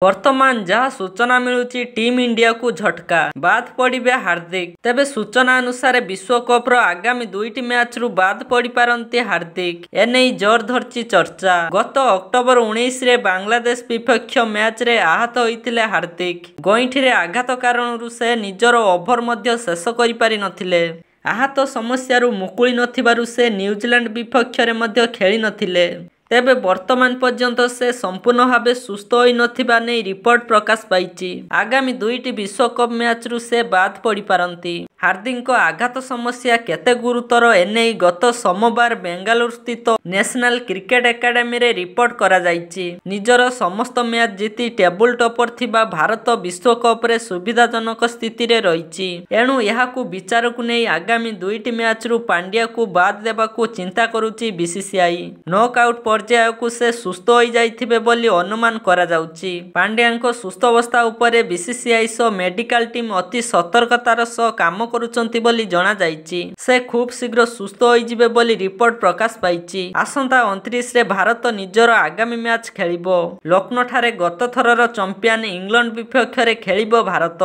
वर्तमान जहाँ सूचना मिलुची टीम इंडिया को झटका बाद पड़े हार्दिक। तेबे सूचना अनुसार विश्वकप आगामी 2टी मैच रु बाद पड़ी पारंती हार्दिक। एने जोर धरची चर्चा। गत अक्टोबर 19 रे बांग्लादेश विपक्ष मैच रे आहत होइतिले हार्दिक। गइठी रे आघात कारणरू से निजर ओभर मध्य शेष करि पारि नथिले। आहत समस्यारू मुकुली नथिबारु से न्यूजीलैंड विपक्ष रे मध्य खेली नथिले। तेबे वर्तमान पर्यंत से संपूर्ण भाव सुस्थ होई नथिबा नै रिपोर्ट प्रकाश पाइछि। आगामी 2टी विश्वकप मैच रु से बाद पड़ी पारंती। हार्दिक आघात समस्या केते गुरुतर एने गत सोमवार बेंगालुरु स्थित national cricket academy ray report करा जाइछि। निजर समस्त मैच जीति टेबुल टॉपर थिबा भारत विश्वकप रे सुविधाजनक स्थिति रे रहिछि। एणु एहाकू विचार को नै आगामी 2टी मैच रु पांड्या को बाद देबाकू चिंता करूछि बीसीसीआई। नॉकआउट पर्याय को से सुस्थ होई जाइथिबे बोली अनुमान करा जाउछि। पांड्याଙ୍କ सुस्थ अवस्था उपरे बीसीसीआई सो मेडिकल टीम अति सतर्कतार सह काम करूचंती बोली जणा जाइछि। से खूब शीघ्र सुस्थ होई जिवे बोली रिपोर्ट प्रकाश पाइछि। आसंता 29 रे भारत निजर आगामी मैच खेलिबो। लखनऊ ठारे गत थरर चैंपियन इंग्लैंड विपक्ष रे खेलिबो भारत।